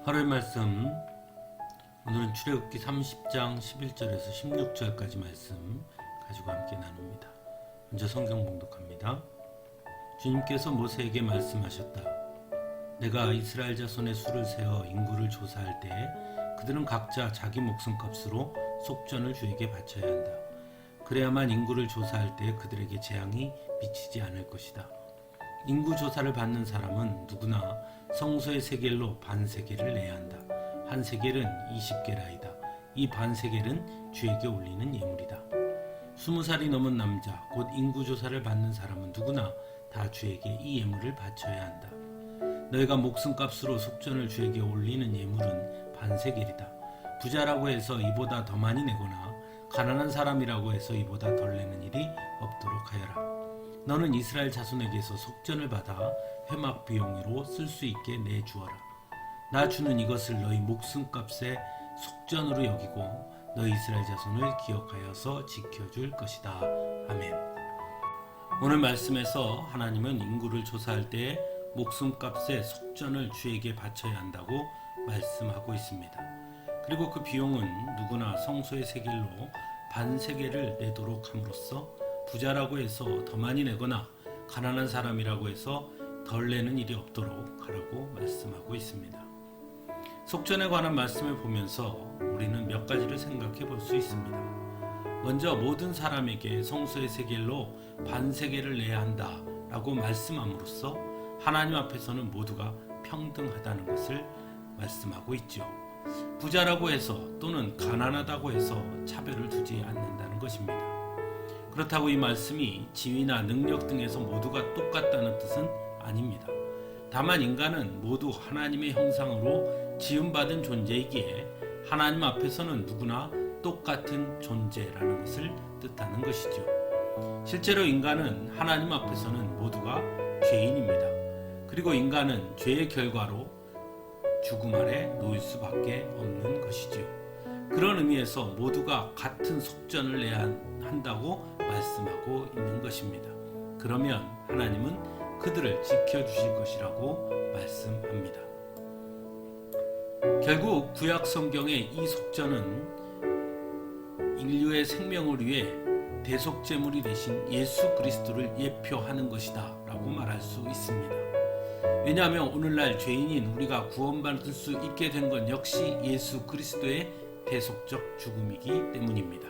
하루의 말씀, 오늘은 출애굽기 30장 11절에서 16절까지 말씀 가지고 함께 나눕니다. 먼저 성경 봉독합니다. 주님께서 모세에게 말씀하셨다. 내가 이스라엘 자손의 수를 세어 인구를 조사할 때 그들은 각자 자기 목숨값으로 속전을 주에게 바쳐야 한다. 그래야만 인구를 조사할 때 그들에게 재앙이 미치지 않을 것이다. 인구 조사를 받는 사람은 누구나 성소의 세겔로 반세겔을 내야 한다. 한 세겔은 20게라이다. 이 반세겔은 주에게 올리는 예물이다. 20살이 넘은 남자, 곧 인구 조사를 받는 사람은 누구나 다 주에게 이 예물을 바쳐야 한다. 너희가 목숨값으로 속전을 주에게 올리는 예물은 반세겔이다. 부자라고 해서 이보다 더 많이 내거나 가난한 사람이라고 해서 이보다 덜 내는 일이 없도록 하여라. 너는 이스라엘 자손에게서 속전을 받아 회막 비용으로 쓸 수 있게 내주어라. 나 주는 이것을 너희 목숨값의 속전으로 여기고 너희 이스라엘 자손을 기억하여서 지켜줄 것이다. 아멘. 오늘 말씀에서 하나님은 인구를 조사할 때 목숨값의 속전을 주에게 바쳐야 한다고 말씀하고 있습니다. 그리고 그 비용은 누구나 성소의 세겔로 반세겔을 내도록 함으로써 부자라고 해서 더 많이 내거나 가난한 사람이라고 해서 덜 내는 일이 없도록 하라고 말씀하고 있습니다. 속전에 관한 말씀을 보면서 우리는 몇 가지를 생각해 볼 수 있습니다. 먼저 모든 사람에게 성소의 세겔로 반세겔을 내야 한다라고 말씀함으로써 하나님 앞에서는 모두가 평등하다는 것을 말씀하고 있죠. 부자라고 해서 또는 가난하다고 해서 차별을 두지 않는다는 것입니다. 그렇다고 이 말씀이 지위나 능력 등에서 모두가 똑같다는 뜻은 아닙니다. 다만 인간은 모두 하나님의 형상으로 지음받은 존재이기에 하나님 앞에서는 누구나 똑같은 존재라는 것을 뜻하는 것이죠. 실제로 인간은 하나님 앞에서는 모두가 죄인입니다. 그리고 인간은 죄의 결과로 죽음 아래 놓일 수밖에 없는 것이죠. 그런 의미에서 모두가 같은 속전을 내야 한다고 말씀하고 있는 것입니다. 그러면 하나님은 그들을 지켜주실 것이라고 말씀합니다. 결국 구약 성경의 이 속전은 인류의 생명을 위해 대속제물이 되신 예수 그리스도를 예표하는 것이다 라고 말할 수 있습니다. 왜냐하면 오늘날 죄인인 우리가 구원받을 수 있게 된 건 역시 예수 그리스도의 대속적 죽음이기 때문입니다.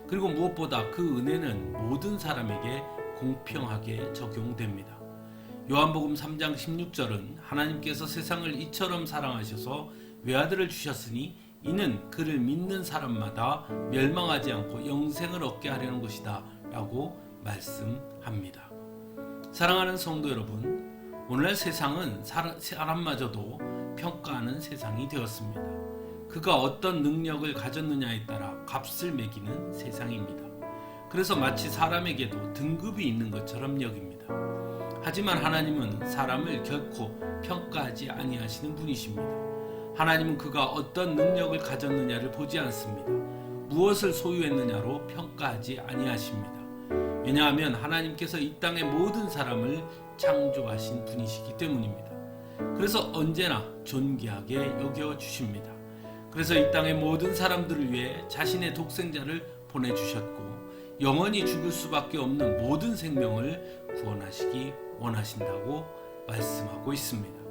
그리고 무엇보다 그 은혜는 모든 사람에게 공평하게 적용됩니다. 요한복음 3장 16절은 하나님께서 세상을 이처럼 사랑하셔서 외아들을 주셨으니 이는 그를 믿는 사람마다 멸망하지 않고 영생을 얻게 하려는 것이다 라고 말씀합니다. 사랑하는 성도 여러분, 오늘날 세상은 사람마저도 평가하는 세상이 되었습니다. 그가 어떤 능력을 가졌느냐에 따라 값을 매기는 세상입니다. 그래서 마치 사람에게도 등급이 있는 것처럼 여깁니다. 하지만 하나님은 사람을 결코 평가하지 아니하시는 분이십니다. 하나님은 그가 어떤 능력을 가졌느냐를 보지 않습니다. 무엇을 소유했느냐로 평가하지 아니하십니다. 왜냐하면 하나님께서 이 땅의 모든 사람을 창조하신 분이시기 때문입니다. 그래서 언제나 존귀하게 여겨주십니다. 그래서 이 땅의 모든 사람들을 위해 자신의 독생자를 보내주셨고 영원히 죽을 수밖에 없는 모든 생명을 구원하시기 원하신다고 말씀하고 있습니다.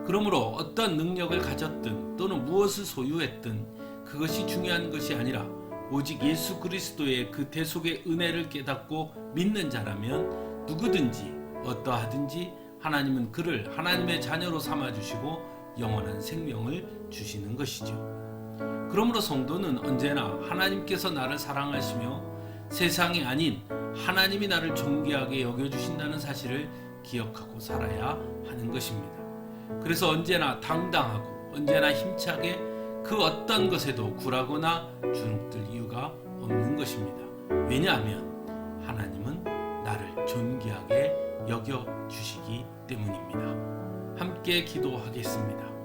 그러므로 어떤 능력을 가졌든 또는 무엇을 소유했든 그것이 중요한 것이 아니라 오직 예수 그리스도의 그 대속의 은혜를 깨닫고 믿는 자라면 누구든지 어떠하든지 하나님은 그를 하나님의 자녀로 삼아주시고 영원한 생명을 주시는 것이죠. 그러므로 성도는 언제나 하나님께서 나를 사랑하시며 세상이 아닌 하나님이 나를 존귀하게 여겨주신다는 사실을 기억하고 살아야 하는 것입니다. 그래서 언제나 당당하고 언제나 힘차게 그 어떤 것에도 굴하거나 주눅들 이유가 없는 것입니다. 왜냐하면 하나님은 나를 존귀하게 여겨주시기 때문입니다. 함께 기도하겠습니다.